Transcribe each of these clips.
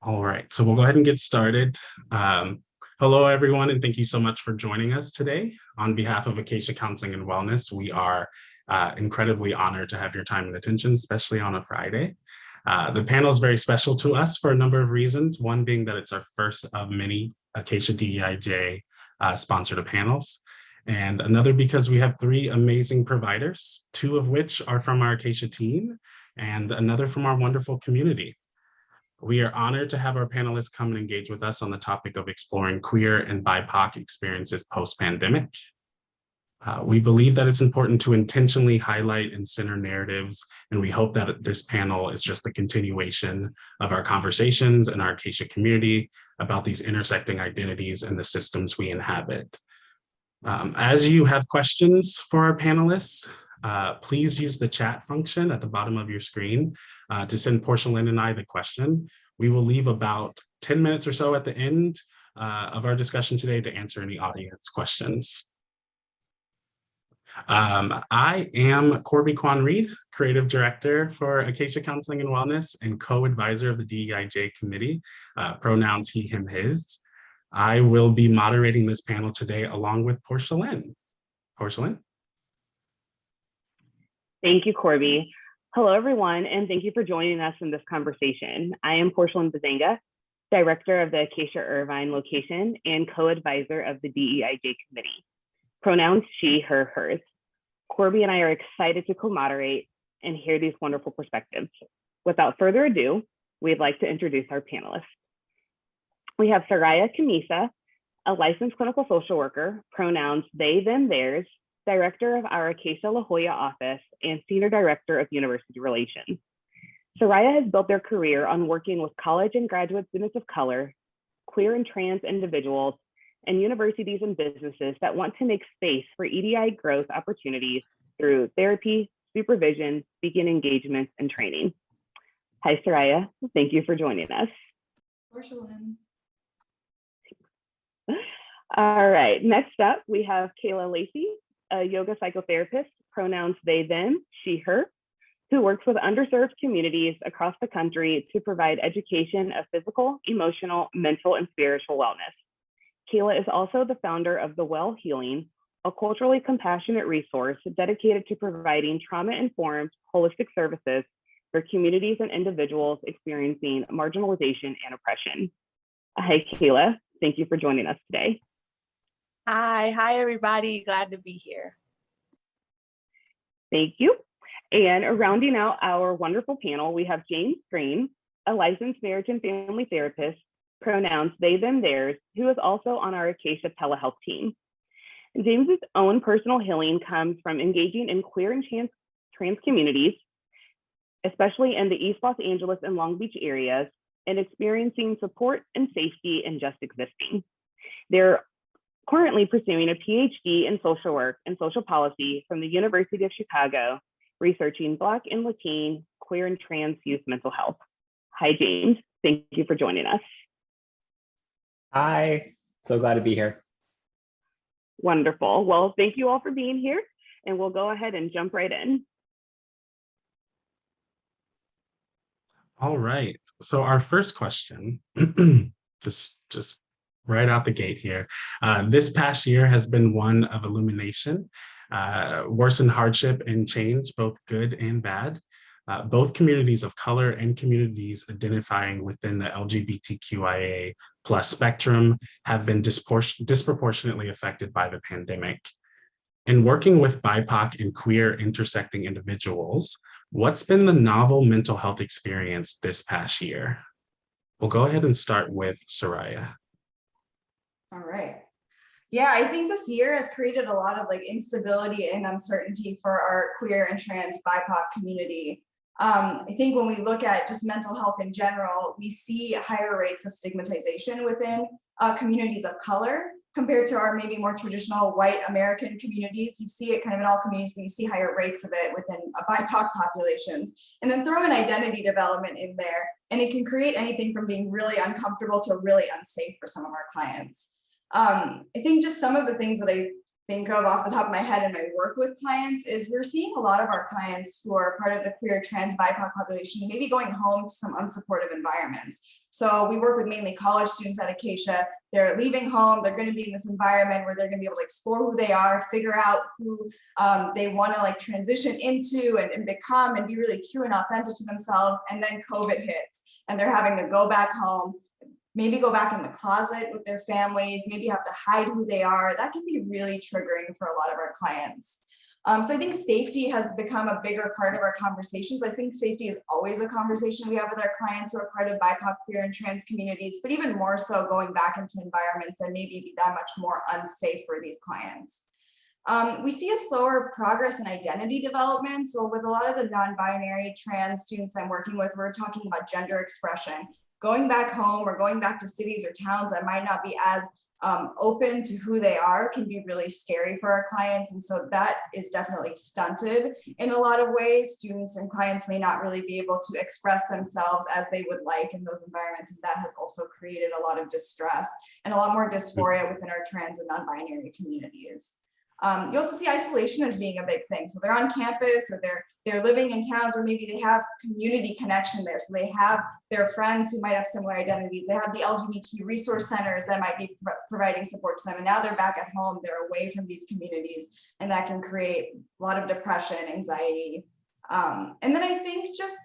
All right, so we'll go ahead and get started. Hello, everyone, and thank you so much for joining us today. On behalf of Acacia Counseling and Wellness, we are incredibly honored to have your time and attention, especially on a Friday. The panel is very special to us for a number of reasons, one being that it's our first of many Acacia DEIJ sponsored panels, and another because we have three amazing providers, two of which are from our Acacia team, and another from our wonderful community. We are honored to have our panelists come and engage with us on the topic of exploring queer and BIPOC experiences post-pandemic. We believe that it's important to intentionally highlight and center narratives, and we hope that this panel is just the continuation of our conversations in our Acacia community about these intersecting identities and the systems we inhabit. As you have questions for our panelists, please use the chat function at the bottom of your screen to send Portialyn and I the question. We will leave about 10 minutes or so at the end of our discussion today to answer any audience questions. I am KorbyQuan Reed, Creative Director for Acacia Counseling and Wellness and co-advisor of the DEIJ committee, pronouns he, him, his. I will be moderating this panel today along with Portialyn. Portialyn? Thank you, Corby. Hello, everyone, and thank you for joining us in this conversation. I am Portialyn Buzzanga, Director of the Acacia Irvine location and co-advisor of the DEIJ committee. Pronouns she, her, hers. Corby and I are excited to co-moderate and hear these wonderful perspectives. Without further ado, we'd like to introduce our panelists. We have Soraiya Khamisa, a licensed clinical social worker, pronouns they, them, theirs, Director of our Acacia La Jolla office and Senior Director of University Relations. Soraiya has built their career on working with college and graduate students of color, queer and trans individuals, and universities and businesses that want to make space for EDI growth opportunities through therapy, supervision, speaking engagements, and training. Hi, Soraiya. Thank you for joining us. Portialyn. All right, next up, we have Lacy, a yoga psychotherapist, pronouns they, them, she, her, who works with underserved communities across the country to provide education of physical, emotional, mental, and spiritual wellness. Kayla is also the founder of The Well Healing, a culturally compassionate resource dedicated to providing trauma-informed holistic services for communities and individuals experiencing marginalization and oppression. Hi, Kayla. Thank you for joining us today. Hi, everybody. Glad to be here. Thank you. And rounding out our wonderful panel, we have James Green, a licensed marriage and family therapist, pronouns they, them, theirs, who is also on our Acacia telehealth team. James's own personal healing comes from engaging in queer and trans communities, especially in the East Los Angeles and Long Beach areas, and experiencing support and safety in just existing. They're currently pursuing a PhD in social work and social policy from the University of Chicago, researching Black and Latin, queer and trans youth mental health. Hi, James. Thank you for joining us. Hi, so glad to be here. Wonderful. Well, thank you all for being here, and we'll go ahead and jump right in. All right, so our first question, just right out the gate here. This past year has been one of illumination, worsened hardship and change, both good and bad. Both communities of color and communities identifying within the LGBTQIA+ spectrum have been disproportionately affected by the pandemic. In working with BIPOC and queer intersecting individuals, what's been the novel mental health experience this past year? We'll go ahead and start with Soraiya. All right. Yeah, I think this year has created a lot of instability and uncertainty for our queer and trans BIPOC community. I think when we look at just mental health in general, we see higher rates of stigmatization within communities of color compared to our maybe more traditional white American communities. You see it kind of in all communities, but you see higher rates of it within BIPOC populations. And then throw an identity development in there, and it can create anything from being really uncomfortable to really unsafe for some of our clients. I think just some of the things that I think of off the top of my head in my work with clients is we're seeing a lot of our clients who are part of the queer, trans, BIPOC population, maybe going home to some unsupportive environments. So we work with mainly college students at Acacia. They're leaving home. They're going to be in this environment where they're going to be able to explore who they are, figure out who they want to like transition into and become and be really true and authentic to themselves. And then COVID hits and they're having to go back home, maybe go back in the closet with their families, maybe have to hide who they are. That can be really triggering for a lot of our clients. So I think safety has become a bigger part of our conversations. I think safety is always a conversation we have with our clients who are part of BIPOC, queer, and trans communities, but even more so going back into environments that maybe be that much more unsafe for these clients. We see a slower progress in identity development. So with a lot of the non-binary trans students I'm working with, we're talking about gender expression. Going back home or going back to cities or towns that might not be as open to who they are can be really scary for our clients. And so that is definitely stunted in a lot of ways. Students and clients may not really be able to express themselves as they would like in those environments. And that has also created a lot of distress and a lot more dysphoria within our trans and non-binary communities. You also see isolation as being a big thing. So they're on campus or they're living in towns where maybe they have community connection there. So they have their friends who might have similar identities. They have the LGBT resource centers that might be providing support to them. And now they're back at home, they're away from these communities, and that can create a lot of depression, anxiety. And then I think just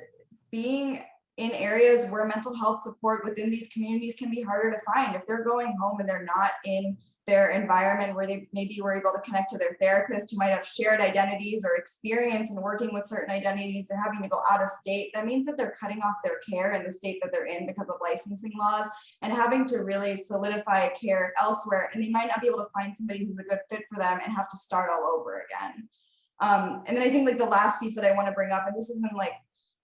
being in areas where mental health support within these communities can be harder to find. If they're going home and they're not in their environment where they maybe were able to connect to their therapist who might have shared identities or experience in working with certain identities, they're having to go out of state. That means that they're cutting off their care in the state that they're in because of licensing laws and having to really solidify care elsewhere. And they might not be able to find somebody who's a good fit for them and have to start all over again. And then I think like the last piece that I want to bring up, and this isn't like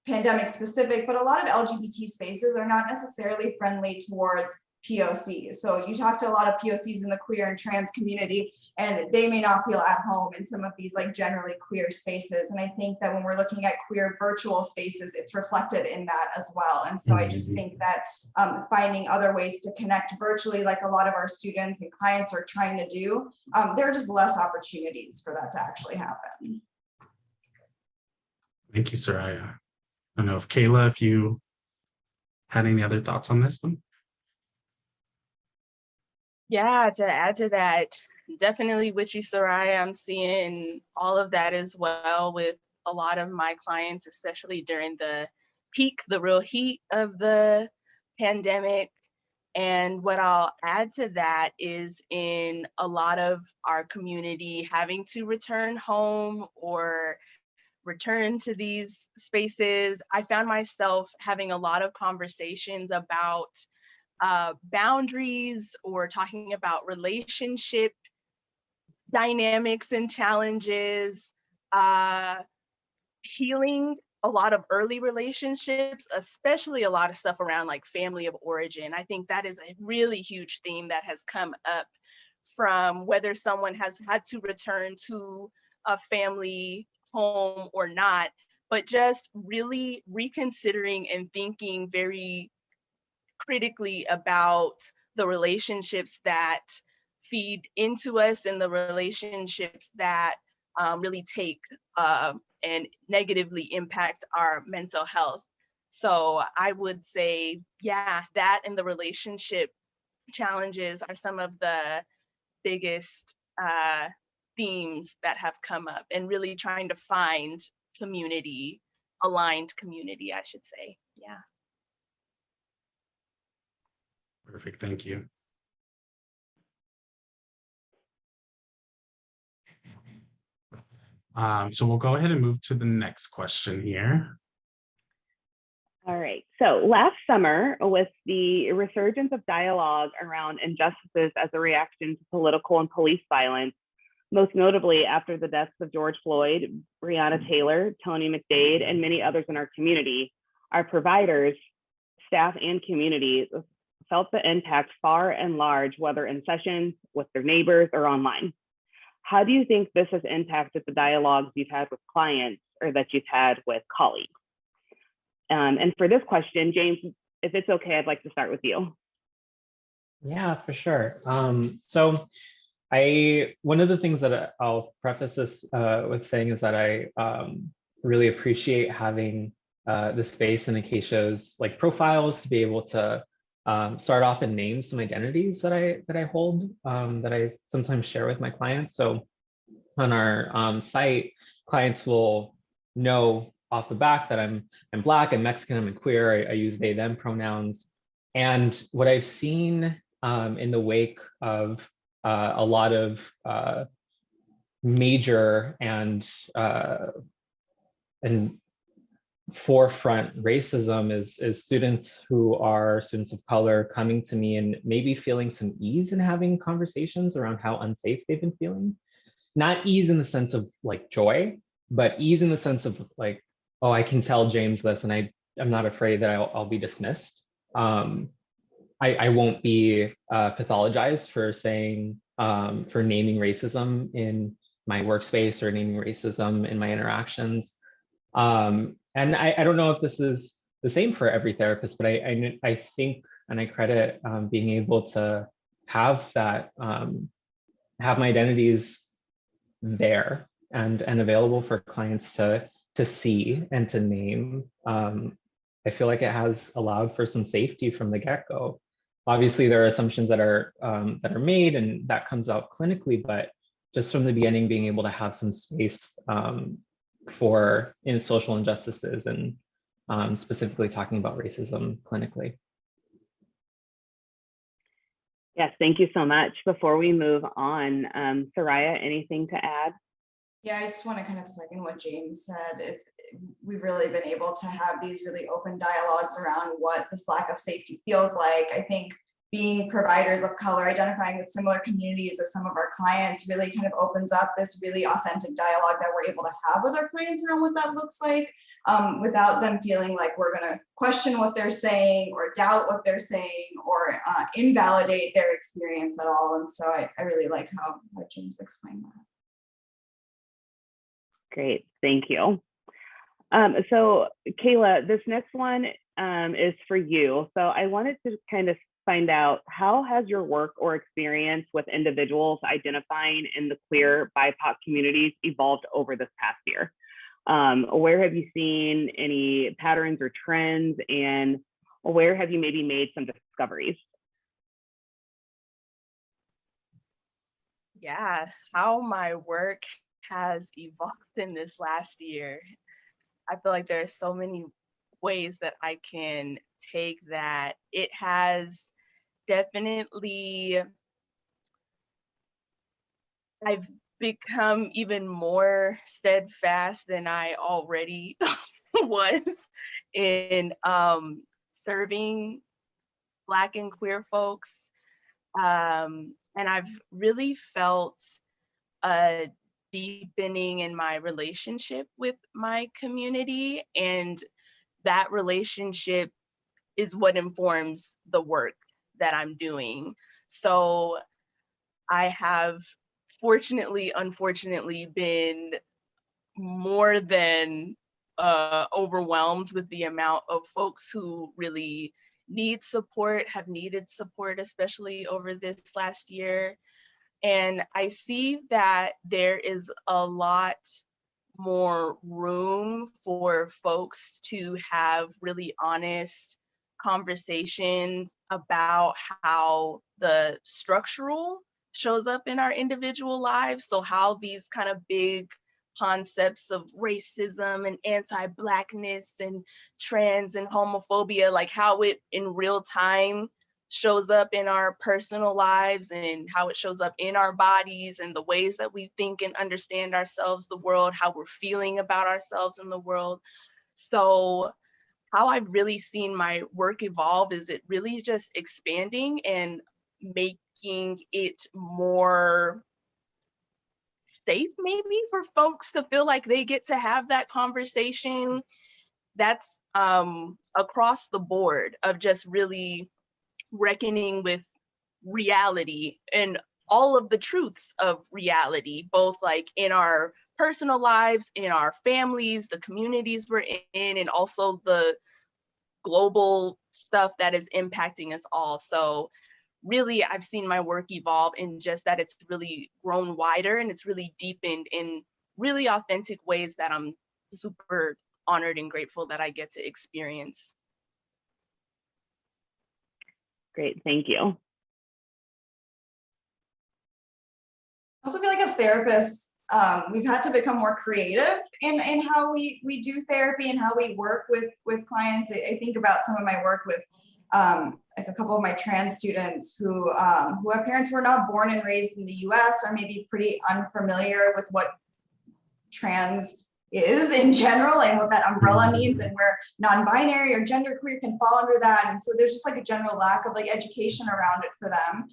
pandemic specific, but a lot of LGBT spaces are not necessarily friendly towards POCs. So you talk to a lot of POCs in the queer and trans community, and they may not feel at home in some of these like generally queer spaces. And I think that when we're looking at queer virtual spaces, it's reflected in that as well. And so I just think that finding other ways to connect virtually, like a lot of our students and clients are trying to do, there are just less opportunities for that to actually happen. Thank you, Soraiya. I don't know if Kayla, if you had any other thoughts on this one? Yeah, to add to that, definitely with you, Soraiya, I'm seeing all of that as well with a lot of my clients, especially during the peak, the real heat of the pandemic. And what I'll add to that is in a lot of our community having to return home or return to these spaces, I found myself having a lot of conversations about boundaries or talking about relationship dynamics and challenges, healing a lot of early relationships, especially a lot of stuff around like family of origin. I think that is a really huge theme that has come up from whether someone has had to return to a family home or not, but just really reconsidering and thinking very critically about the relationships that feed into us and the relationships that really take and negatively impact our mental health. So I would say, yeah, that and the relationship challenges are some of the biggest themes that have come up, and really trying to find community, aligned community, I should say. Yeah. Perfect, thank you. So we'll go ahead and move to the next question here. All right, so last summer, with the resurgence of dialogue around injustices as a reaction to political and police violence, most notably after the deaths of George Floyd, Breonna Taylor, Tony McDade, and many others in our community, our providers, staff, and community felt the impact far and large, whether in sessions, with their neighbors, or online. How do you think this has impacted the dialogues you've had with clients or that you've had with colleagues? And for this question, James, if it's okay, I'd like to start with you. Yeah, for sure. So One of the things that I'll preface this with saying is that I really appreciate having the space in Acacia's like profiles to be able to start off and name some identities that I hold, that I sometimes share with my clients. So on our site, clients will know off the back that I'm Black, I'm Mexican, I'm queer, I use they, them pronouns. And what I've seen in the wake of a lot of major and forefront racism is students who are students of color coming to me and maybe feeling some ease in having conversations around how unsafe they've been feeling. Not ease in the sense of like joy, but ease in the sense of like, oh, I can tell James this and I'm not afraid that I'll be dismissed. I won't be pathologized for saying, for naming racism in my workspace or naming racism in my interactions. And I don't know if this is the same for every therapist, but I think and I credit being able to have that, have my identities there and available for clients to see and to name. I feel like it has allowed for some safety from the get-go. Obviously, there are assumptions that are made and that comes out clinically, but just from the beginning, being able to have some space for in social injustices and specifically talking about racism clinically. Yes, thank you so much. Before we move on, Soraiya, anything to add? Yeah, I just want to kind of second what James said. Is we've really been able to have these really open dialogues around what this lack of safety feels like. I think being providers of color, identifying with similar communities as some of our clients really kind of opens up this really authentic dialogue that we're able to have with our clients around what that looks like, without them feeling like we're going to question what they're saying or doubt what they're saying or invalidate their experience at all. And so I really like how James explained that. Great, thank you. So Kayla, this next one is for you. So I wanted to kind of find out, how has your work or experience with individuals identifying in the queer BIPOC communities evolved over this past year? Where have you seen any patterns or trends, and where have you maybe made some discoveries? Yeah, how my work has evolved in this last year. I feel like there are so many ways that I can take that. It has definitely, I've become even more steadfast than I already was in serving Black and queer folks. And I've really felt a deepening in my relationship with my community, and that relationship is what informs the work that I'm doing. So I have fortunately, unfortunately, been more than overwhelmed with the amount of folks who really need support, have needed support, especially over this last year. And I see that there is a lot more room for folks to have really honest conversations about how the structural shows up in our individual lives. So how these kind of big concepts of racism and anti-Blackness and trans and homophobia, like how it in real time shows up in our personal lives and how it shows up in our bodies and the ways that we think and understand ourselves, the world, how we're feeling about ourselves in the world. So how I've really seen my work evolve is it really just expanding and making it more safe maybe for folks to feel like they get to have that conversation. That's across the board of just really reckoning with reality and all of the truths of reality, both like in our personal lives, in our families, the communities we're in, and also the global stuff that is impacting us all. So really I've seen my work evolve in just that it's really grown wider and it's really deepened in really authentic ways that I'm super honored and grateful that I get to experience. Great, thank you. I also feel like as therapists, we've had to become more creative in how we do therapy and how we work with clients. I think about some of my work with like a couple of my trans students who have parents who are not born and raised in the US, or maybe pretty unfamiliar with what trans is in general and what that umbrella means, and where non-binary or genderqueer can fall under that. And so there's just like a general lack of like education around it for them.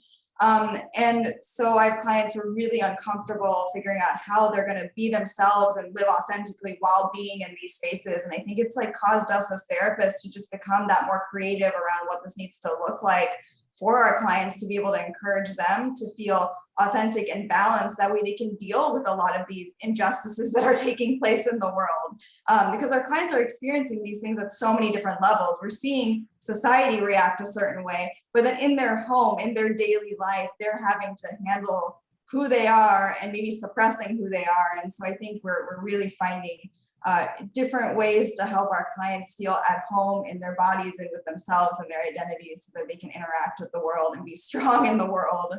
And so I have clients who are really uncomfortable figuring out how they're going to be themselves and live authentically while being in these spaces. And I think it's like caused us as therapists to just become that more creative around what this needs to look like for our clients, to be able to encourage them to feel authentic and balanced. That way they can deal with a lot of these injustices that are taking place in the world. Because our clients are experiencing these things at so many different levels. We're seeing society react a certain way, but then in their home, in their daily life, they're having to handle who they are and maybe suppressing who they are. And so I think we're really finding different ways to help our clients feel at home in their bodies and with themselves and their identities, so that they can interact with the world and be strong in the world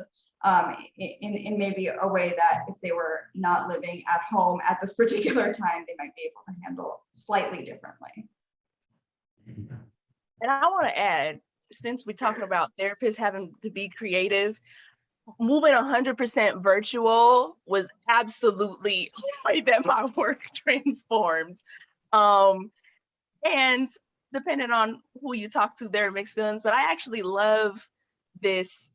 in maybe a way that if they were not living at home at this particular time, they might be able to handle slightly differently. And I want to add, since we're talking about therapists having to be creative, moving 100% virtual was absolutely the way that my work transformed. And depending on who you talk to, there are mixed feelings, but I actually love this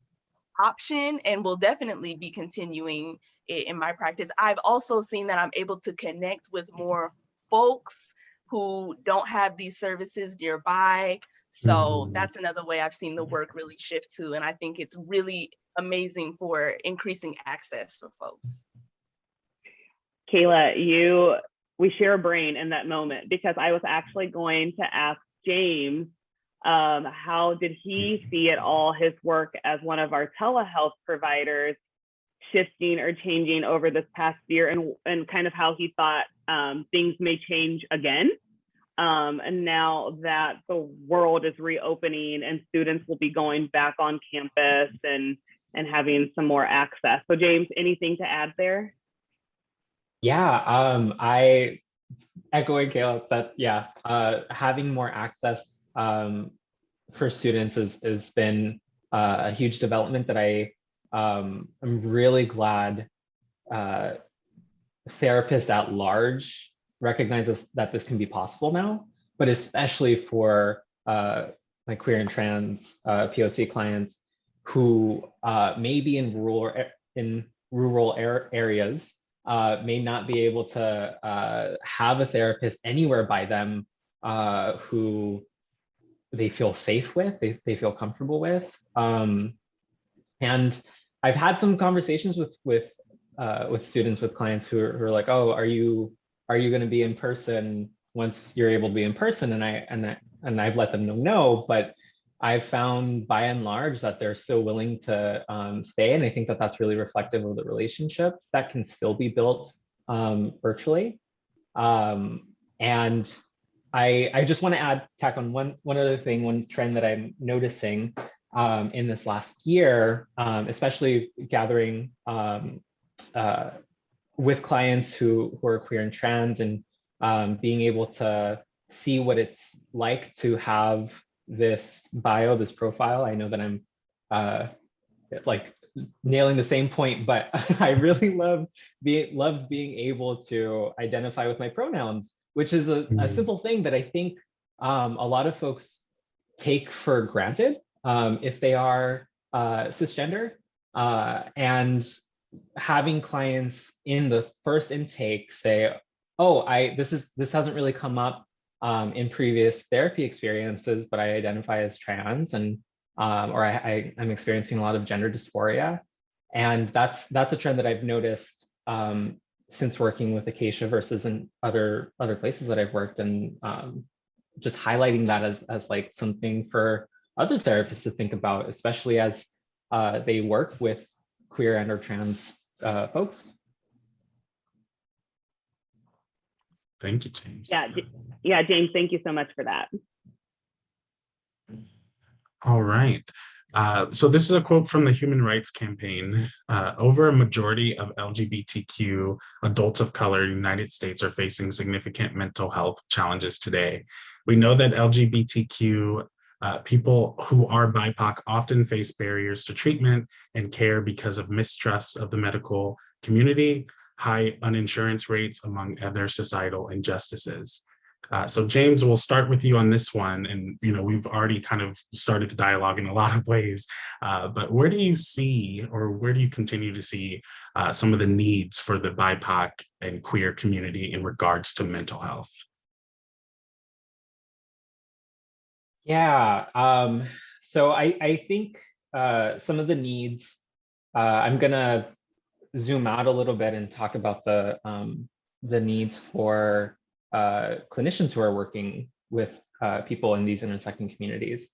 option and will definitely be continuing it in my practice. I've also seen that I'm able to connect with more folks who don't have these services nearby. So that's another way I've seen the work really shift to. And I think it's really amazing for increasing access for folks. Kayla, we share a brain in that moment, because I was actually going to ask James, how did he see it all, his work as one of our telehealth providers, shifting or changing over this past year, and kind of how he thought things may change again. And now that the world is reopening and students will be going back on campus and having some more access. So James, anything to add there? Yeah, I echoing Kayla that, yeah, having more access for students has been a huge development that I'm really glad therapists at large recognize that this can be possible now, but especially for my queer and trans POC clients who may be in rural areas, may not be able to have a therapist anywhere by them who they feel safe with, they feel comfortable with. And I've had some conversations with students, with clients who are like, oh, are you going to be in person once you're able to be in person? And I've let them know no, but I've found by and large that they're still willing to stay. And I think that that's really reflective of the relationship that can still be built virtually. And I just want to tack on one other thing, one trend that I'm noticing in this last year, especially gathering with clients who are queer and trans, and being able to see what it's like to have this bio, this profile. I know that I'm like nailing the same point, but I really loved being able to identify with my pronouns, which is a simple thing that I think a lot of folks take for granted if they are cisgender. And having clients in the first intake say, oh, this hasn't really come up in previous therapy experiences, but I identify as trans, and or I'm experiencing a lot of gender dysphoria. And that's a trend that I've noticed since working with Acacia versus in other places that I've worked, and just highlighting that as like something for other therapists to think about, especially as they work with queer and or trans folks. Thank you, James. Yeah, James, thank you so much for that. All right. So this is a quote from the Human Rights Campaign. Over a majority of LGBTQ adults of color in the United States are facing significant mental health challenges today. We know that LGBTQ people who are BIPOC often face barriers to treatment and care because of mistrust of the medical community, high uninsurance rates, among other societal injustices. So James, we'll start with you on this one. And, we've already kind of started the dialogue in a lot of ways, but where do you see, or where do you continue to see some of the needs for the BIPOC and queer community in regards to mental health? Yeah, so I think some of the needs, I'm gonna zoom out a little bit and talk about the needs for clinicians who are working with people in these intersecting communities.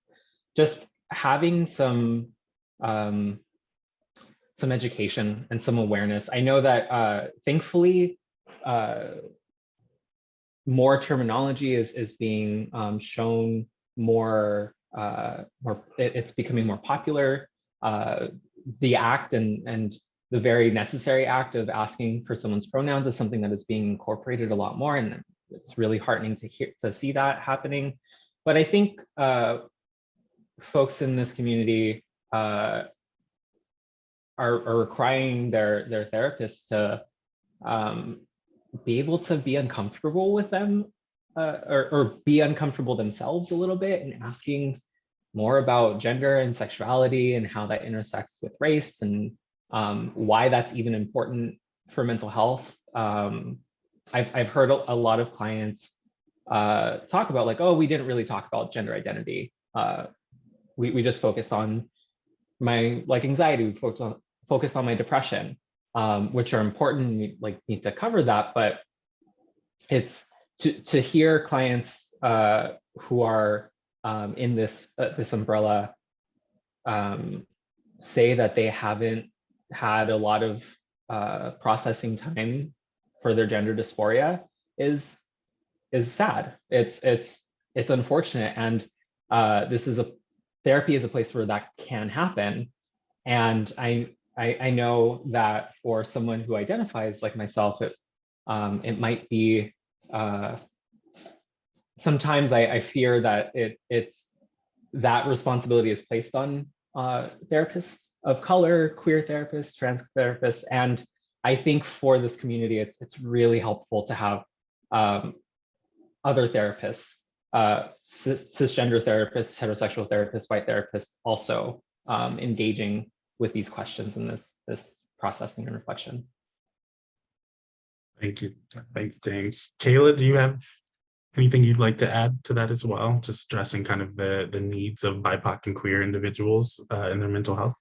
Just having some education and some awareness. I know that thankfully more terminology is being shown more, it's becoming more popular. The act and the very necessary act of asking for someone's pronouns is something that is being incorporated a lot more, and it's really heartening to see that happening. But I think folks in this community are requiring their therapists to be able to be uncomfortable with them, or be uncomfortable themselves a little bit, and asking more about gender and sexuality and how that intersects with race, and why that's even important for mental health. I've heard a lot of clients talk about like, oh, we didn't really talk about gender identity. We just focused on my anxiety, we focused on my depression, which are important. We need to cover that, but it's to hear clients who are in this umbrella say that they haven't had a lot of processing time for their gender dysphoria is sad. It's unfortunate, and therapy is a place where that can happen. And I know that for someone who identifies like myself, it might be sometimes I fear that it's that responsibility is placed on therapists of color, queer therapists, trans therapists. And I think for this community, it's really helpful to have other therapists, cisgender therapists, heterosexual therapists, white therapists also engaging with these questions and this processing and reflection. Thank you. Thank you, James. Kayla, do you have anything you'd like to add to that as well? Just addressing kind of the needs of BIPOC and queer individuals in their mental health.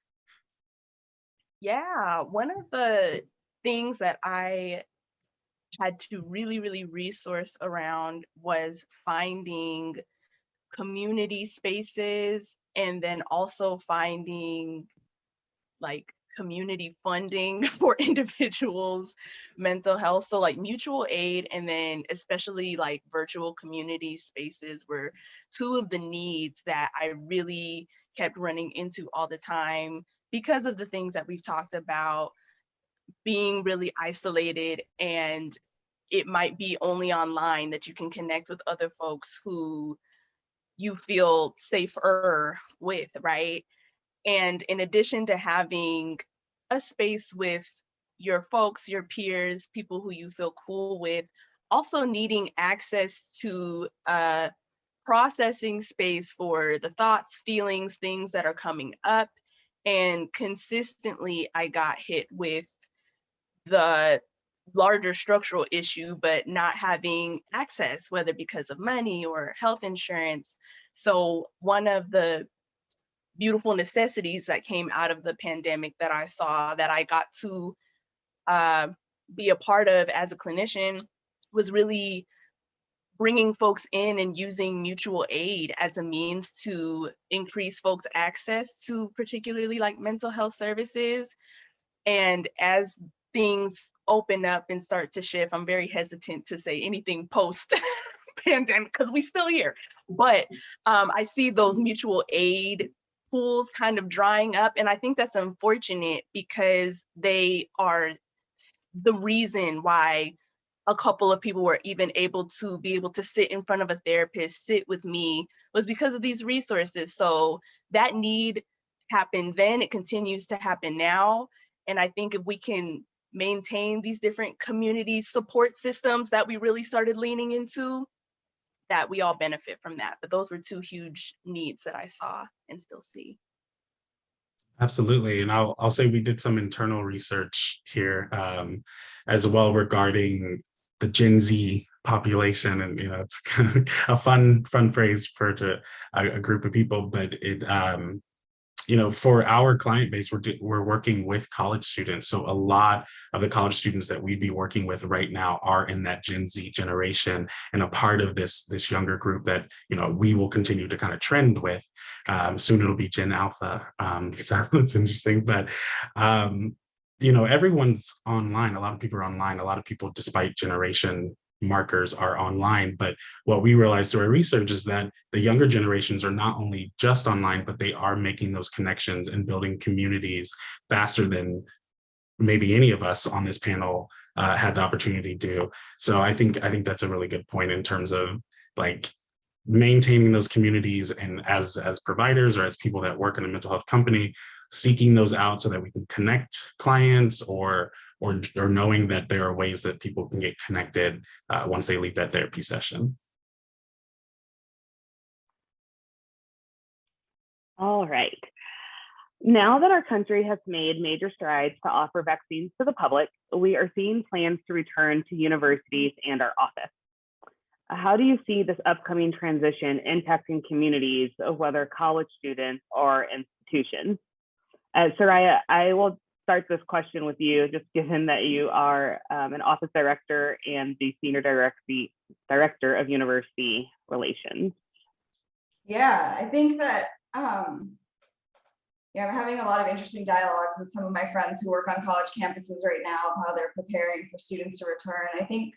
Yeah, one of the things that I had to really resource around was finding community spaces, and then also finding like community funding for individuals' mental health. So like mutual aid, and then especially like virtual community spaces were two of the needs that I really kept running into all the time because of the things that we've talked about, being really isolated, and it might be only online that you can connect with other folks who you feel safer with, right? And in addition to having a space with your folks, your peers, people who you feel cool with, also needing access to a processing space for the thoughts, feelings, things that are coming up. And consistently, I got hit with the larger structural issue, but not having access, whether because of money or health insurance. So one of the beautiful necessities that came out of the pandemic that I saw, that I got to be a part of as a clinician, was really bringing folks in and using mutual aid as a means to increase folks' access to particularly like mental health services. And as things open up and start to shift, I'm very hesitant to say anything post pandemic because we're still here. But I see those mutual aid pools kind of drying up. And I think that's unfortunate because they are the reason why a couple of people were even able to sit in front of a therapist, sit with me, was because of these resources. So that need happened then, it continues to happen now. And I think if we can maintain these different community support systems that we really started leaning into, that we all benefit from that. But those were two huge needs that I saw and still see. Absolutely. And I'll say we did some internal research here as well regarding the Gen Z population. And, you know, it's kind of a fun phrase for a group of people, but it, you know, for our client base, we're working with college students. So a lot of the college students that we'd be working with right now are in that Gen Z generation and a part of this younger group that, you know, we will continue to kind of trend with. Soon it'll be Gen Alpha, because that's interesting. But, you know, everyone's online. A lot of people are online. A lot of people, despite generation markers, are online. But what we realized through our research is that the younger generations are not only just online, but they are making those connections and building communities faster than maybe any of us on this panel had the opportunity to do. So I think that's a really good point in terms of like maintaining those communities, and as providers or as people that work in a mental health company, seeking those out so that we can connect clients or knowing that there are ways that people can get connected once they leave that therapy session. All right. Now that our country has made major strides to offer vaccines to the public, we are seeing plans to return to universities and our office. How do you see this upcoming transition impacting communities, of whether college students or institutions? Soraiya, I will start this question with you, just given that you are an office director and the senior director of university relations. Yeah, I think that yeah, I'm having a lot of interesting dialogues with some of my friends who work on college campuses right now, how they're preparing for students to return. I think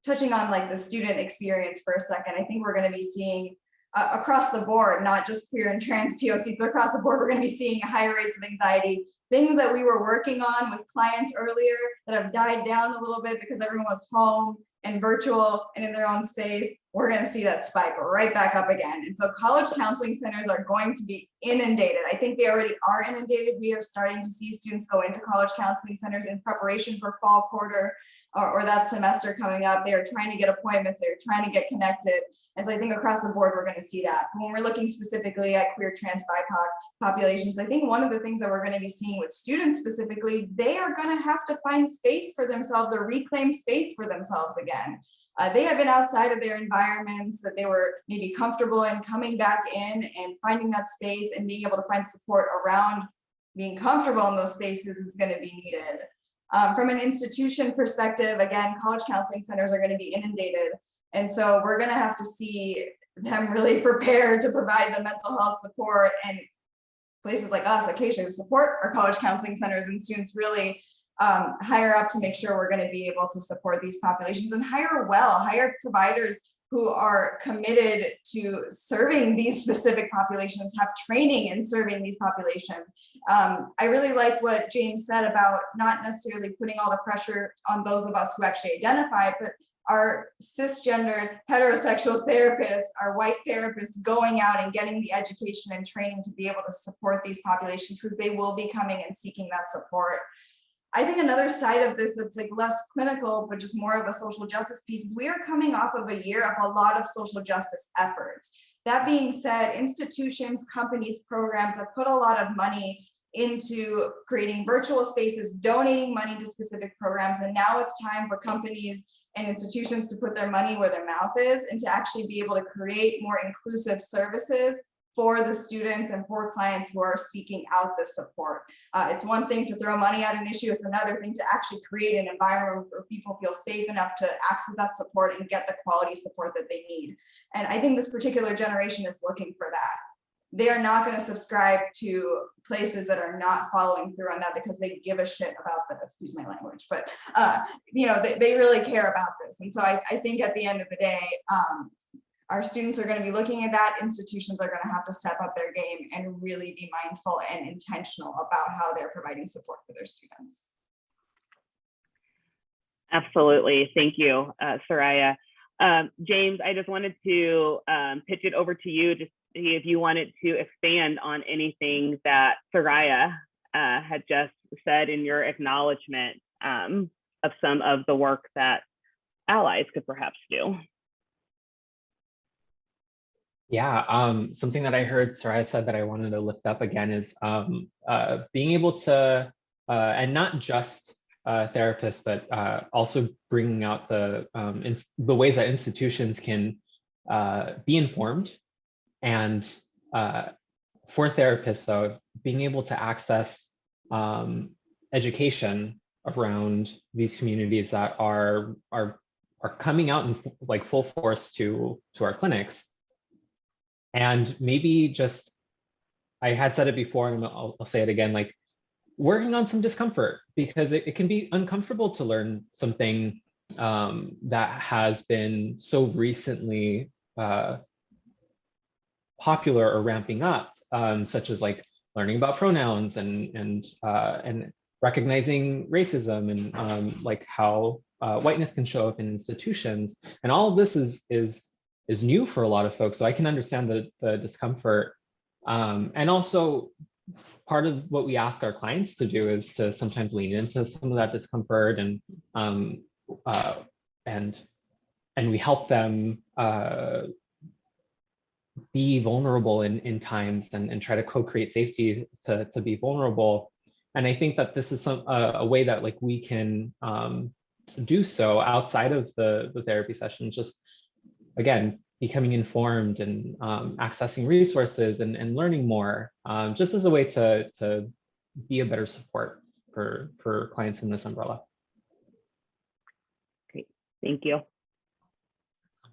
touching on like the student experience for a second, I think we're going to be seeing across the board, not just queer and trans POCs, but across the board, we're going to be seeing higher rates of anxiety, things that we were working on with clients earlier that have died down a little bit because everyone was home and virtual and in their own space. We're going to see that spike right back up again. And so college counseling centers are going to be inundated. I think they already are inundated. We are starting to see students go into college counseling centers in preparation for fall quarter or that semester coming up. They are trying to get appointments. They're trying to get connected. And so I think across the board, we're going to see that. When we're looking specifically at queer, trans, BIPOC populations, I think one of the things that we're going to be seeing with students specifically is they are going to have to find space for themselves or reclaim space for themselves again. They have been outside of their environments that they were maybe comfortable in, coming back in and finding that space and being able to find support around being comfortable in those spaces is going to be needed. From an institution perspective, again, college counseling centers are going to be inundated. And so we're going to have to see them really prepared to provide the mental health support, and places like us, Acacia, who support our college counseling centers and students really hire up to make sure we're going to be able to support these populations and hire providers who are committed to serving these specific populations, have training in serving these populations. I really like what James said about not necessarily putting all the pressure on those of us who actually identify, but our cisgendered heterosexual therapists, our white therapists going out and getting the education and training to be able to support these populations, because they will be coming and seeking that support. I think another side of this that's like less clinical, but just more of a social justice piece is we are coming off of a year of a lot of social justice efforts. That being said, institutions, companies, programs have put a lot of money into creating virtual spaces, donating money to specific programs. And now it's time for companies and institutions to put their money where their mouth is and to actually be able to create more inclusive services for the students and for clients who are seeking out this support. It's one thing to throw money at an issue, it's another thing to actually create an environment where people feel safe enough to access that support and get the quality support that they need. And I think this particular generation is looking for that. They are not going to subscribe to places that are not following through on that because they give a shit about this, excuse my language, but you know, they really care about this. And so I think at the end of the day, our students are going to be looking at that. Institutions are going to have to step up their game and really be mindful and intentional about how they're providing support for their students. Absolutely. Thank you, Soraiya. James, I just wanted to pitch it over to you, just see if you wanted to expand on anything that Soraiya had just said in your acknowledgement of some of the work that allies could perhaps do. Yeah, something that I heard Soraiya said that I wanted to lift up again is being able to, and not just therapists, but also bringing out the ways that institutions can be informed. And for therapists, though, being able to access education around these communities that are coming out in like full force to our clinics. And maybe just, I had said it before and I'll say it again, like working on some discomfort, because it can be uncomfortable to learn something that has been so recently popular or ramping up, such as like learning about pronouns and recognizing racism and like how whiteness can show up in institutions. And all of this is new for a lot of folks. So I can understand the discomfort. And also part of what we ask our clients to do is to sometimes lean into some of that discomfort and we help them be vulnerable in times and try to co-create safety to be vulnerable. And I think that this is a way that like we can do so outside of the therapy session, just again, becoming informed and accessing resources and learning more, just as a way to be a better support for clients in this umbrella. Great, thank you.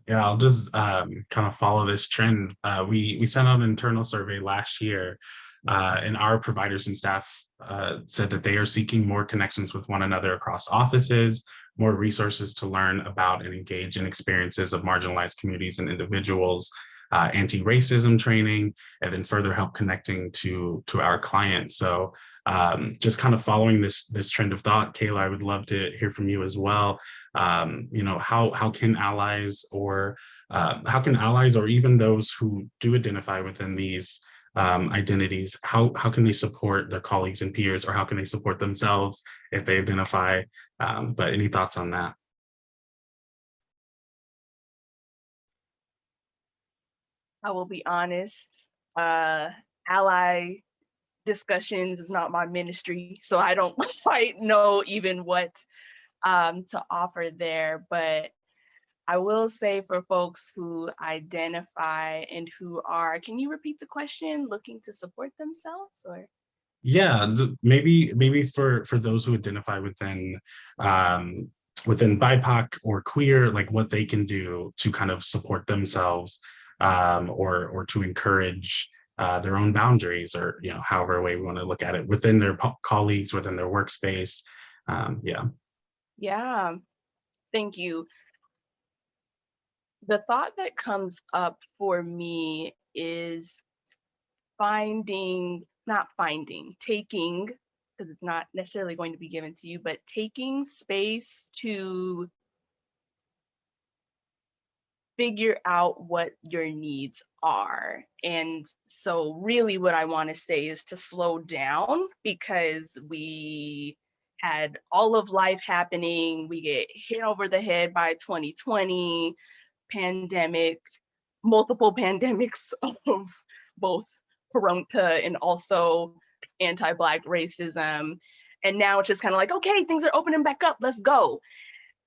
Yeah, I'll just kind of follow this trend. We sent out an internal survey last year, and our providers and staff said that they are seeking more connections with one another across offices, more resources to learn about and engage in experiences of marginalized communities and individuals, anti-racism training, and then further help connecting to our clients. So just kind of following this trend of thought, Kayla, I would love to hear from you as well. You know, how can allies or even those who do identify within these identities, how can they support their colleagues and peers, or how can they support themselves if they identify? But any thoughts on that? I will be honest, ally discussions is not my ministry, so I don't quite know even what to offer there. But I will say for folks who identify and who are, can you repeat the question, looking to support themselves or? Yeah, maybe for those who identify within BIPOC or queer, like what they can do to kind of support themselves, or to encourage their own boundaries, or however way we want to look at it, within their colleagues, within their workspace. Yeah, thank you. The thought that comes up for me is taking, because it's not necessarily going to be given to you, but taking space to figure out what your needs are. And so really what I want to say is to slow down, because we had all of life happening. We get hit over the head by 2020 pandemic, multiple pandemics of both corona and also anti-Black racism. And now it's just kind of like, okay, things are opening back up, let's go.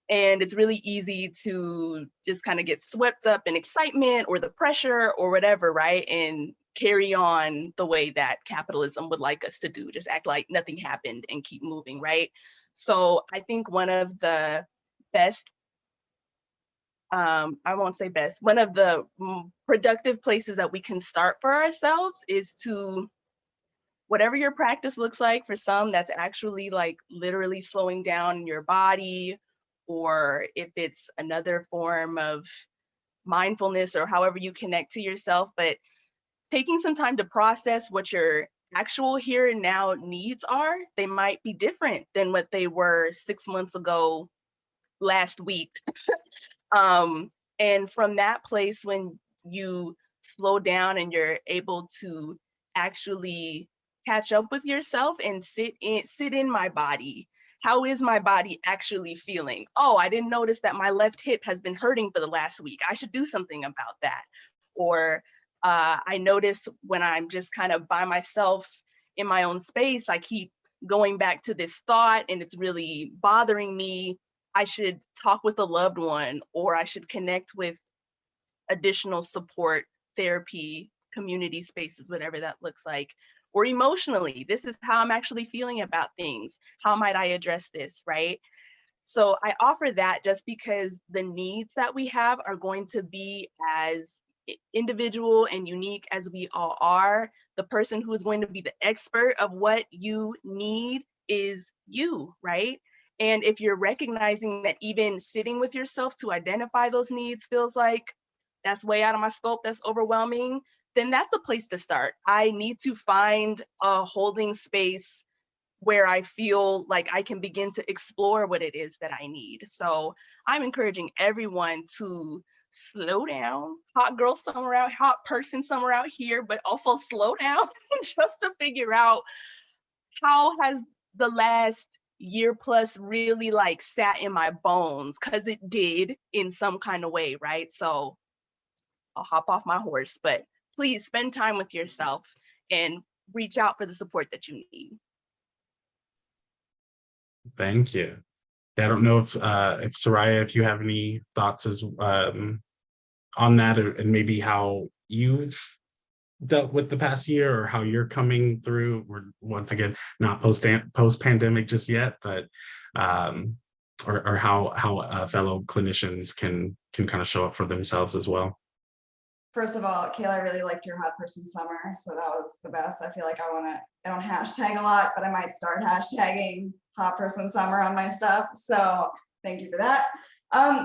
And it's really easy to just kind of get swept up in excitement or the pressure or whatever, right? And carry on the way that capitalism would like us to do, just act like nothing happened and keep moving, right? So I think one of the best, I won't say best, one of the productive places that we can start for ourselves is to, whatever your practice looks like, for some that's actually like literally slowing down your body, or if it's another form of mindfulness or however you connect to yourself, but taking some time to process what your actual here and now needs are. They might be different than what they were 6 months ago, last week. And from that place, when you slow down and you're able to actually catch up with yourself and sit in my body. How is my body actually feeling? Oh, I didn't notice that my left hip has been hurting for the last week. I should do something about that. Or I notice when I'm just kind of by myself in my own space, I keep going back to this thought and it's really bothering me. I should talk with a loved one, or I should connect with additional support, therapy, community spaces, whatever that looks like. Or emotionally, this is how I'm actually feeling about things. How might I address this, right? So I offer that just because the needs that we have are going to be as individual and unique as we all are. The person who is going to be the expert of what you need is you, right? And if you're recognizing that even sitting with yourself to identify those needs feels like that's way out of my scope, that's overwhelming, then that's a place to start. I need to find a holding space where I feel like I can begin to explore what it is that I need. So I'm encouraging everyone to slow down, hot girl summer out, hot person summer out here, but also slow down just to figure out how has the last year plus really like sat in my bones, because it did in some kind of way, right? So I'll hop off my horse, but please spend time with yourself and reach out for the support that you need. Thank you. I don't know if Soraiya, if you have any thoughts as on that, and maybe how you've dealt with the past year, or how you're coming through. We're once again not post pandemic just yet, but or how fellow clinicians can kind of show up for themselves as well. First of all, Kayla, I really liked your hot person summer, so that was the best. I feel like I don't hashtag a lot, but I might start hashtagging hot person summer on my stuff. So thank you for that.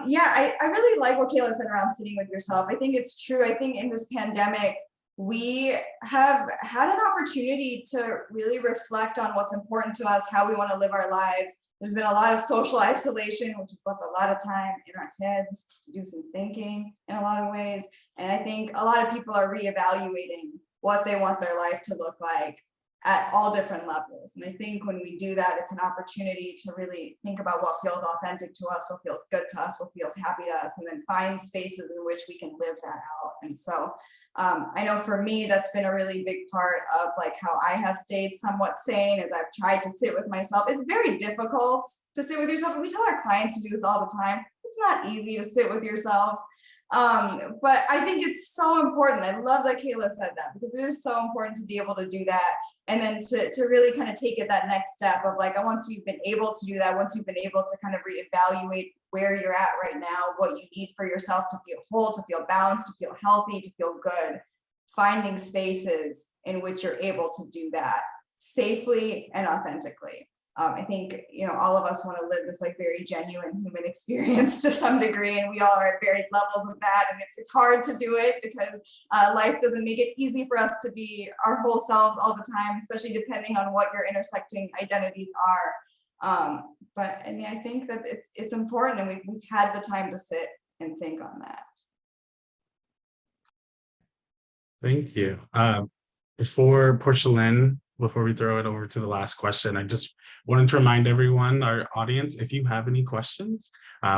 Yeah, I really like what Kayla said around sitting with yourself. I think it's true. I think in this pandemic, we have had an opportunity to really reflect on what's important to us, how we want to live our lives. There's been a lot of social isolation, which has left a lot of time in our heads to do some thinking in a lot of ways. And I think a lot of people are reevaluating what they want their life to look like at all different levels. And I think when we do that, it's an opportunity to really think about what feels authentic to us, what feels good to us, what feels happy to us, and then find spaces in which we can live that out. And so I know for me, that's been a really big part of like how I have stayed somewhat sane as I've tried to sit with myself. It's very difficult to sit with yourself. And we tell our clients to do this all the time. It's not easy to sit with yourself. But I think it's so important. I love that Kayla said that, because it is so important to be able to do that. And then to really kind of take it that next step of like, once you've been able to do that, once you've been able to kind of reevaluate where you're at right now, what you need for yourself to feel whole, to feel balanced, to feel healthy, to feel good, finding spaces in which you're able to do that safely and authentically. I think, you know, all of us want to live this like very genuine human experience to some degree, and we all are at varied levels of that. And it's hard to do it because life doesn't make it easy for us to be our whole selves all the time, especially depending on what your intersecting identities are. But I mean, I think that it's important, and we've had the time to sit and think on that. Thank you. Before Portialyn, before we throw it over to the last question, I just wanted to remind everyone, our audience, if you have any questions,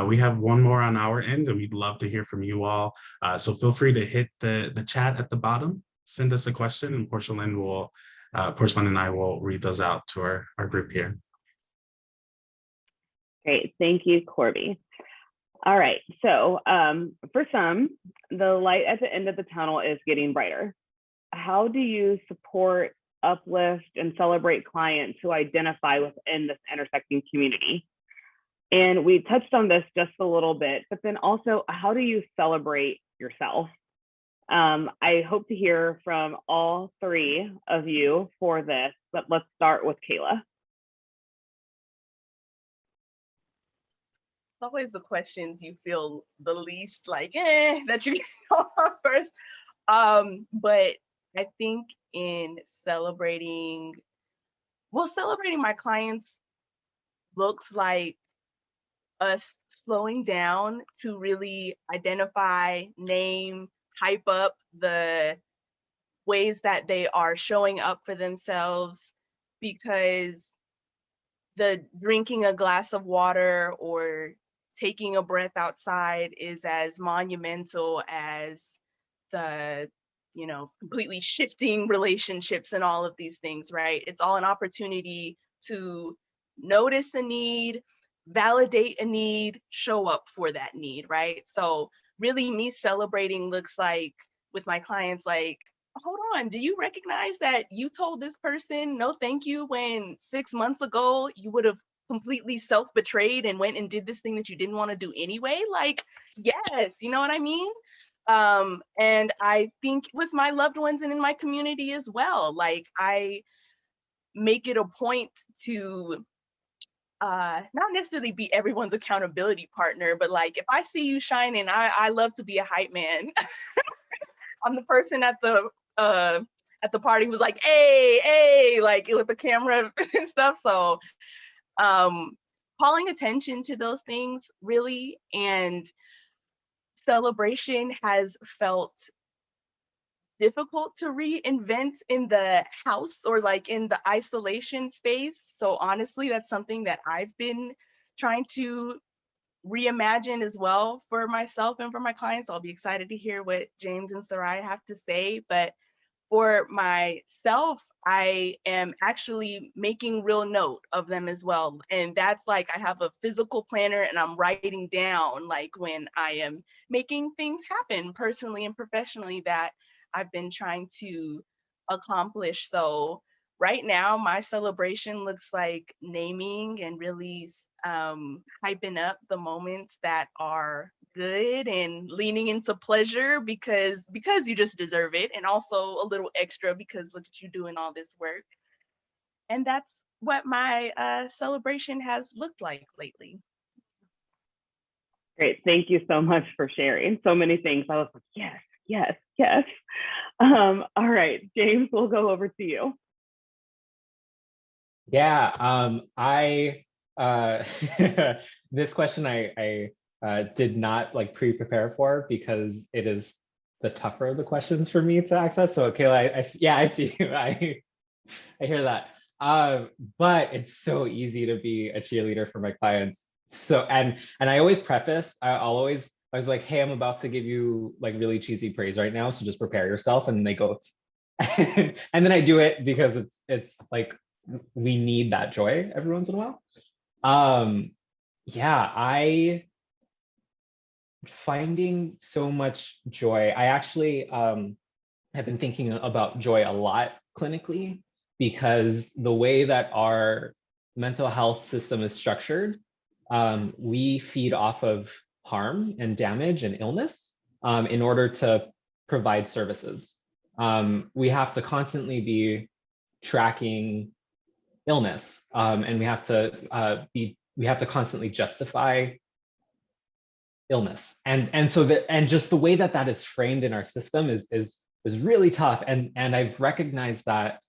we have one more on our end, and we'd love to hear from you all. So feel free to hit the chat at the bottom, send us a question, and Portialyn and I will read those out to our group here. Great, thank you, Corby. All right, so for some, the light at the end of the tunnel is getting brighter. how do you support, uplift, and celebrate clients who identify within this intersecting community? And we touched on this just a little bit, but then also, how do you celebrate yourself? I hope to hear from all three of you for this, but let's start with Kayla. Always the questions you feel the least like, that you get on first. But I think in celebrating my clients looks like us slowing down to really identify, name, hype up the ways that they are showing up for themselves, because the drinking a glass of water or taking a breath outside is as monumental as the, completely shifting relationships and all of these things, right? It's all an opportunity to notice a need, validate a need, show up for that need, right? So really me celebrating looks like with my clients, like, hold on, do you recognize that you told this person no thank you when 6 months ago you would have completely self-betrayed and went and did this thing that you didn't want to do anyway? Like, yes, you know what I mean? And I think with my loved ones and in my community as well, like I make it a point to not necessarily be everyone's accountability partner, but like if I see you shining, I love to be a hype man. I'm the person at the party who's like, hey, like with the camera and stuff. So calling attention to those things really, and celebration has felt difficult to reinvent in the house or like in the isolation space. So honestly, that's something that I've been trying to reimagine as well for myself and for my clients. I'll be excited to hear what James and Soraiya have to say. But for myself, I am actually making real note of them as well. And that's like, I have a physical planner and I'm writing down like when I am making things happen personally and professionally that I've been trying to accomplish. So right now, my celebration looks like naming and really hyping up the moments that are good and leaning into pleasure because you just deserve it, and also a little extra because look at you doing all this work. And that's what my celebration has looked like lately. Great, thank you so much for sharing so many things. I was like, yes. All right, James, we'll go over to you. Yeah, this question I did not like pre-prepare for because it is the tougher of the questions for me to access. So Kayla, I see you. I hear that. But it's so easy to be a cheerleader for my clients. So and I always preface, I was like, hey, I'm about to give you like really cheesy praise right now, so just prepare yourself. And they go, and then I do it because it's like we need that joy every once in a while. Yeah, I finding so much joy. I actually have been thinking about joy a lot clinically because the way that our mental health system is structured, we feed off of harm and damage and illness in order to provide services. We have to constantly be tracking illness, and we have to constantly justify illness, and so just the way that is framed in our system is really tough, and I've recognized that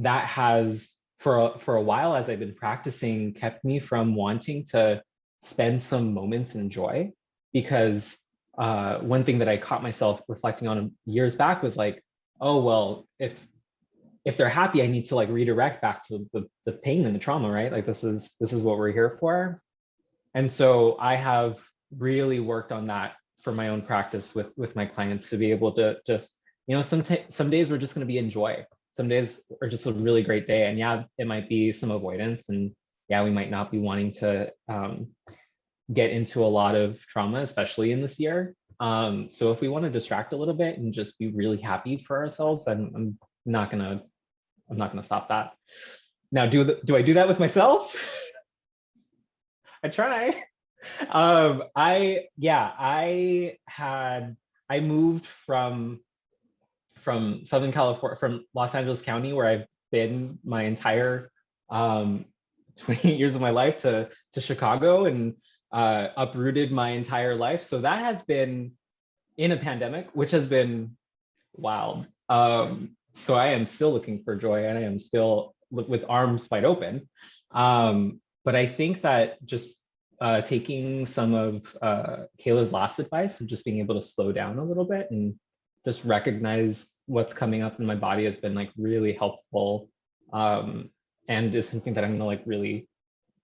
has for a while, as I've been practicing, kept me from wanting to spend some moments in joy, because one thing that I caught myself reflecting on years back was like, oh well, if they're happy, I need to like redirect back to the pain and the trauma, right? Like this is what we're here for. And so I have really worked on that for my own practice with my clients, to be able to just, some days we're just going to be in joy. Some days are just a really great day. And yeah, it might be some avoidance, and yeah, we might not be wanting to get into a lot of trauma, especially in this year. So if we want to distract a little bit and just be really happy for ourselves, then I'm not gonna stop that. Now, do I do that with myself? I try. I moved from Southern California, from Los Angeles County, where I've been my entire 28 years of my life, to Chicago, and uprooted my entire life. So that has been in a pandemic, which has been wild. So I am still looking for joy, and I am still with arms wide open. But I think that just taking some of Kayla's last advice of just being able to slow down a little bit and just recognize what's coming up in my body has been like really helpful, and is something that I'm gonna like really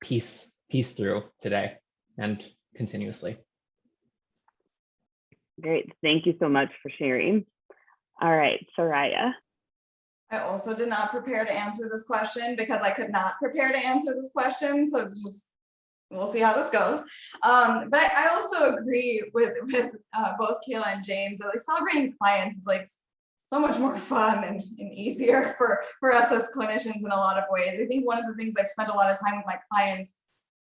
piece through today and continuously. Great. Thank you so much for sharing. All right, Soraiya. I also did not prepare to answer this question because I could not prepare to answer this question. So just, we'll see how this goes. But I also agree with both Kayla and James that like celebrating clients is like so much more fun and easier for us as clinicians in a lot of ways. I think one of the things I've spent a lot of time with my clients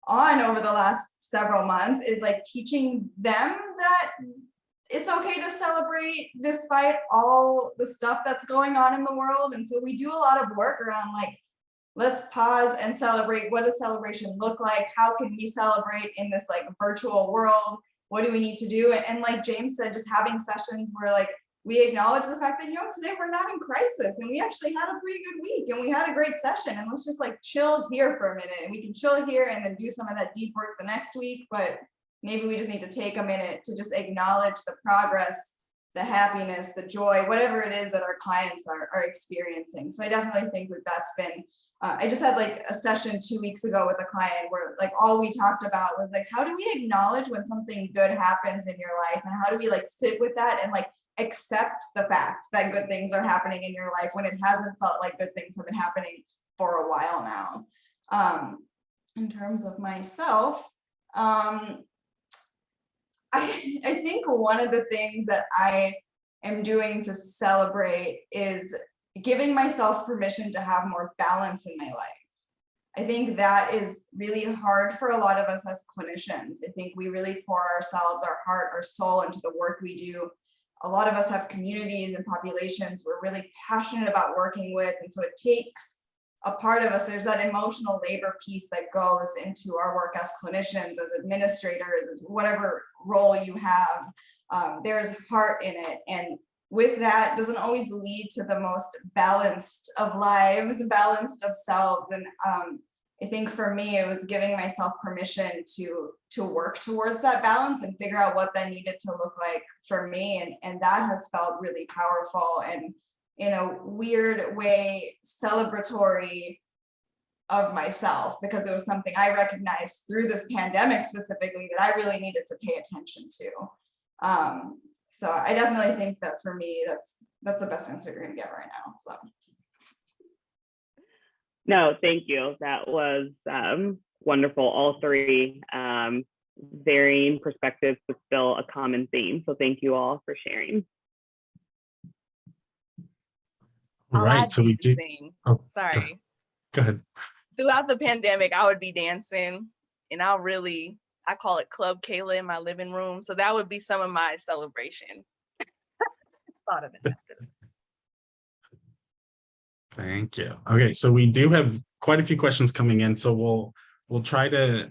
on over the last several months is like teaching them that it's okay to celebrate despite all the stuff that's going on in the world. And so we do a lot of work around like, let's pause and celebrate. What does celebration look like? How can we celebrate in this like virtual world? What do we need to do? And like James said, just having sessions where like we acknowledge the fact that, you know, today we're not in crisis and we actually had a pretty good week and we had a great session, and let's just like chill here for a minute, and we can chill here and then do some of that deep work the next week. But maybe we just need to take a minute to just acknowledge the progress, the happiness, the joy, whatever it is that our clients are experiencing. So I definitely think that that's been, I just had like a session 2 weeks ago with a client where like all we talked about was like, how do we acknowledge when something good happens in your life, and how do we like sit with that and like accept the fact that good things are happening in your life when it hasn't felt like good things have been happening for a while now. In terms of myself, I think one of the things that I am doing to celebrate is giving myself permission to have more balance in my life. I think that is really hard for a lot of us as clinicians. I think we really pour ourselves, our heart, our soul into the work we do. A lot of us have communities and populations we're really passionate about working with. And so it takes a part of us, there's that emotional labor piece that goes into our work as clinicians, as administrators, as whatever role you have. There's heart in it. And with that doesn't always lead to the most balanced of lives, balanced of selves. And I think for me, it was giving myself permission to work towards that balance and figure out what that needed to look like for me. And that has felt really powerful and in a weird way celebratory of myself, because it was something I recognized through this pandemic specifically that I really needed to pay attention to. So I definitely think that for me, that's the best answer you're gonna get right now. So. No, thank you. That was wonderful. All three varying perspectives, but still a common theme. So thank you all for sharing. Right. So we do. Oh, sorry. Go ahead. Throughout the pandemic, I would be dancing, and I call it Club Kayla in my living room. So that would be some of my celebration. Thought of it. Thank you. Okay, so we do have quite a few questions coming in, so we'll try to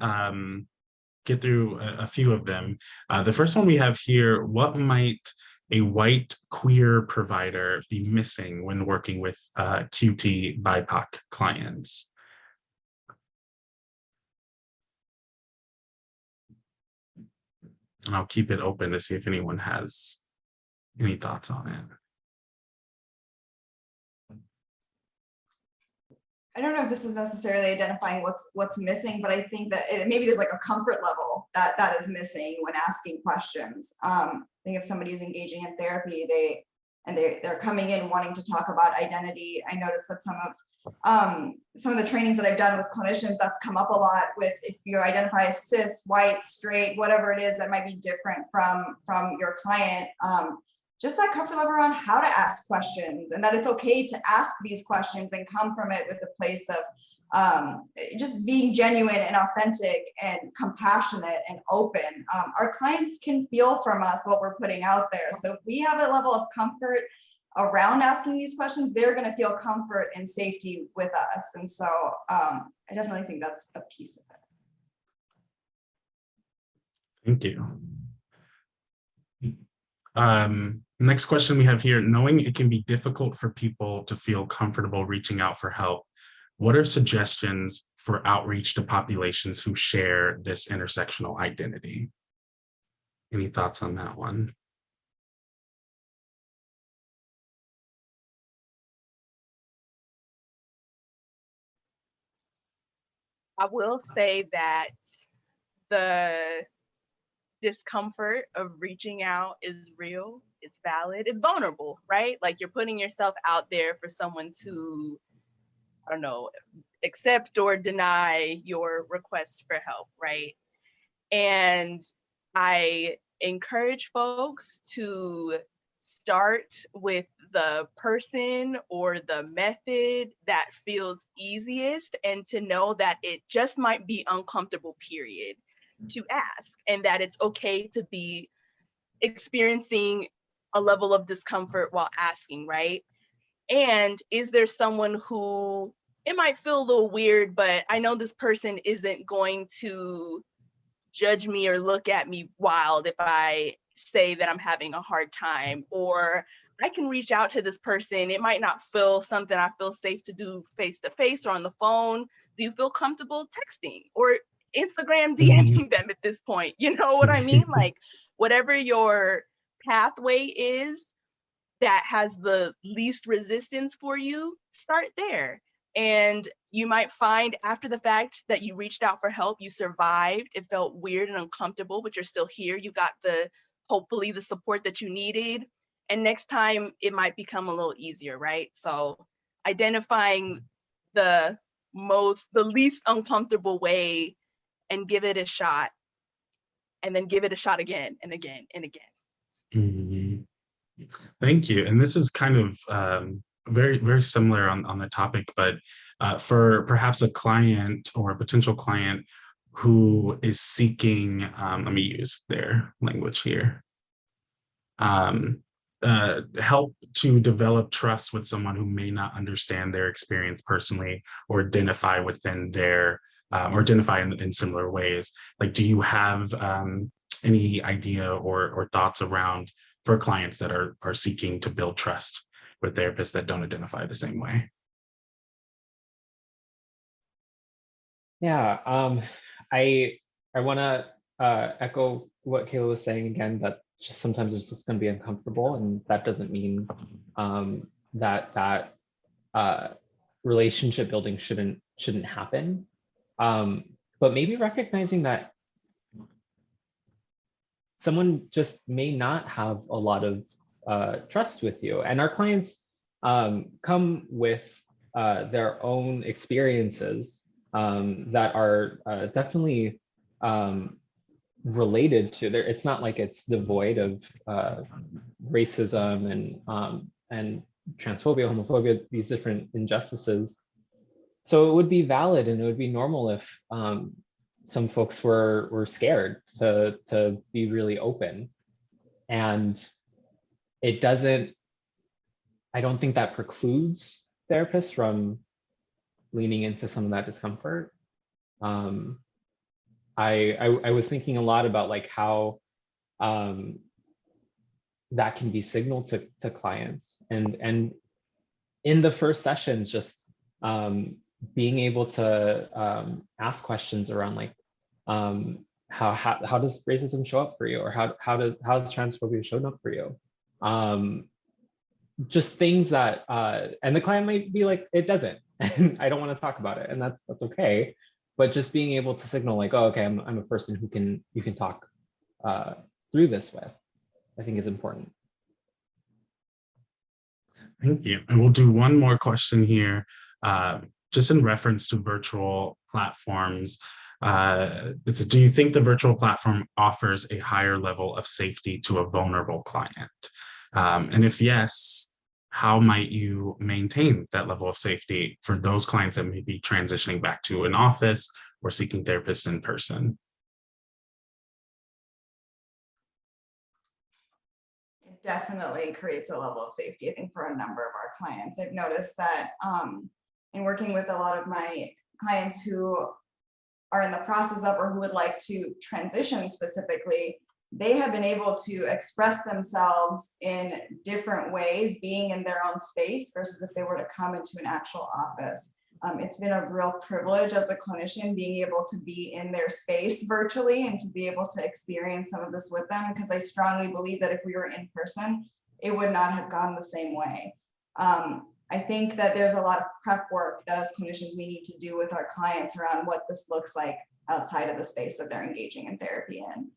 get through a few of them. The first one we have here: what might a white queer provider be missing when working with QT BIPOC clients? And I'll keep it open to see if anyone has any thoughts on it. I don't know if this is necessarily identifying what's missing, but I think that maybe there's like a comfort level that is missing when asking questions. I think if somebody is engaging in therapy, they're coming in wanting to talk about identity. I noticed that some of some of the trainings that I've done with clinicians, that's come up a lot with if you identify as cis, white, straight, whatever it is that might be different from your client. Just that comfort level around how to ask questions, and that it's okay to ask these questions and come from it with a place of just being genuine and authentic and compassionate and open. Our clients can feel from us what we're putting out there. So if we have a level of comfort around asking these questions, they're going to feel comfort and safety with us. And so I definitely think that's a piece of it. Thank you. Next question we have here, knowing it can be difficult for people to feel comfortable reaching out for help, what are suggestions for outreach to populations who share this intersectional identity? Any thoughts on that one? I will say that the discomfort of reaching out is real, it's valid, it's vulnerable, right? Like you're putting yourself out there for someone to, I don't know, accept or deny your request for help, right? And I encourage folks to start with the person or the method that feels easiest, and to know that it just might be uncomfortable, period, to ask, and that it's okay to be experiencing a level of discomfort while asking, right? And is there someone who, it might feel a little weird, but I know this person isn't going to judge me or look at me wild if I say that I'm having a hard time, or I can reach out to this person. It might not feel something I feel safe to do face to face or on the phone. Do you feel comfortable texting or Instagram DMing them at this point? You know what I mean? Like whatever your pathway is that has the least resistance for you, start there. And you might find after the fact that you reached out for help, you survived, it felt weird and uncomfortable, but you're still here. You got hopefully the support that you needed. And next time it might become a little easier, right? So identifying the least uncomfortable way and give it a shot, and then give it a shot again and again and again. Mm-hmm. Thank you. And this is kind of very, very similar on the topic, but for perhaps a client or a potential client who is seeking, let me use their language here, help to develop trust with someone who may not understand their experience personally or identify within their, or identify in similar ways. Like, do you have any idea or thoughts around for clients that are seeking to build trust with therapists that don't identify the same way? Yeah, I want to echo what Kayla was saying again, that just sometimes it's just going to be uncomfortable, and that doesn't mean that relationship building shouldn't happen. But maybe recognizing that someone just may not have a lot of trust with you, and our clients come with their own experiences that are definitely related to their. It's not like it's devoid of racism and transphobia, homophobia, these different injustices. So it would be valid and it would be normal if some folks were scared to be really open. And it doesn't, I don't think that precludes therapists from leaning into some of that discomfort. I was thinking a lot about like how that can be signaled to clients, and in the first sessions, just being able to ask questions around like how does racism show up for you, or how's transphobia showing up for you? Just things that and the client might be like, it doesn't, and I don't want to talk about it, and that's okay. But just being able to signal like, oh, okay, I'm a person who you can talk through this with, I think is important. Thank you. And we'll do one more question here. just in reference to virtual platforms, do you think the virtual platform offers a higher level of safety to a vulnerable client? And if yes, how might you maintain that level of safety for those clients that may be transitioning back to an office or seeking therapists in person? It definitely creates a level of safety, I think, for a number of our clients. I've noticed that in working with a lot of my clients who are in the process of or who would like to transition specifically, they have been able to express themselves in different ways, being in their own space versus if they were to come into an actual office. It's been a real privilege as a clinician being able to be in their space virtually and to be able to experience some of this with them, because I strongly believe that if we were in person, it would not have gone the same way. I think that there's a lot of prep work that as clinicians we need to do with our clients around what this looks like outside of the space that they're engaging in therapy in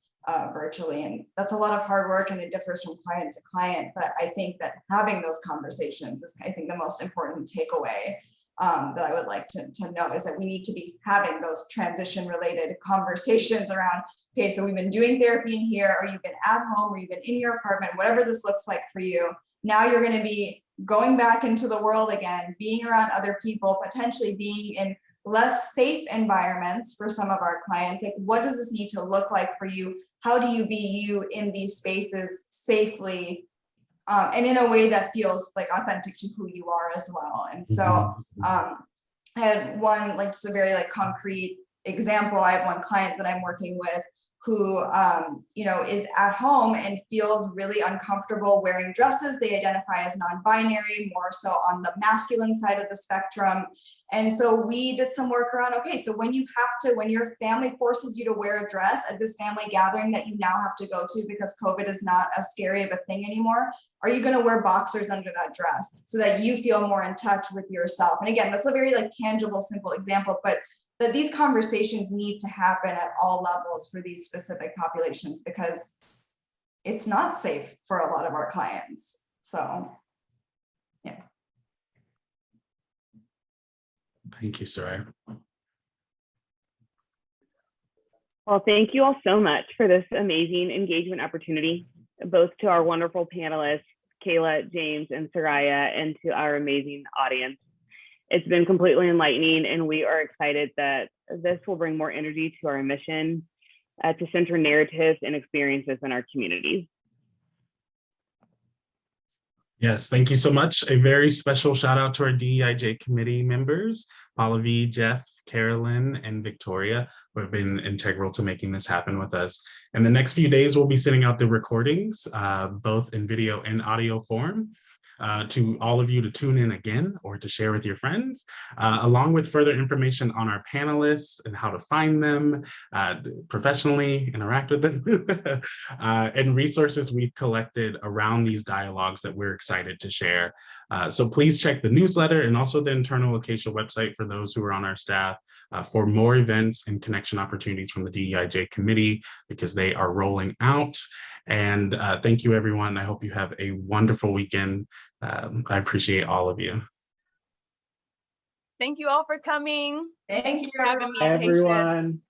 virtually. And that's a lot of hard work and it differs from client to client. But I think that having those conversations is, I think, the most important takeaway that I would like to note is that we need to be having those transition related conversations around, okay, so we've been doing therapy in here, or you've been at home, or you've been in your apartment, whatever this looks like for you. Now you're going to be going back into the world again, being around other people, potentially being in less safe environments for some of our clients. Like, what does this need to look like for you? How do you be you in these spaces safely and in a way that feels like authentic to who you are as well? And so I had one, like, just a very like concrete example. I have one client that I'm working with who you know, is at home and feels really uncomfortable wearing dresses. They identify as non-binary, more so on the masculine side of the spectrum. And so we did some work around, okay, so when you have to, when your family forces you to wear a dress at this family gathering that you now have to go to because COVID is not as scary of a thing anymore, are you going to wear boxers under that dress so that you feel more in touch with yourself? And again, that's a very like tangible, simple example, but that these conversations need to happen at all levels for these specific populations because it's not safe for a lot of our clients. So, yeah. Thank you, Soraiya. Well, thank you all so much for this amazing engagement opportunity, both to our wonderful panelists, Kayla, James, and Soraiya, and to our amazing audience. It's been completely enlightening, and we are excited that this will bring more energy to our mission to center narratives and experiences in our communities. Yes, thank you so much. A very special shout out to our DEIJ committee members, Pallavi, Jeff, Carolyn, and Victoria, who have been integral to making this happen with us. In the next few days, we'll be sending out the recordings, both in video and audio form, to all of you to tune in again or to share with your friends, along with further information on our panelists and how to find them, professionally interact with them, and resources we've collected around these dialogues that we're excited to share. So please check the newsletter and also the internal Acacia website for those who are on our staff for more events and connection opportunities from the DEIJ committee, because they are rolling out. And thank you, everyone. I hope you have a wonderful weekend. I appreciate all of you. Thank you all for coming. Thank you for having me, Hi, Acacia. everyone.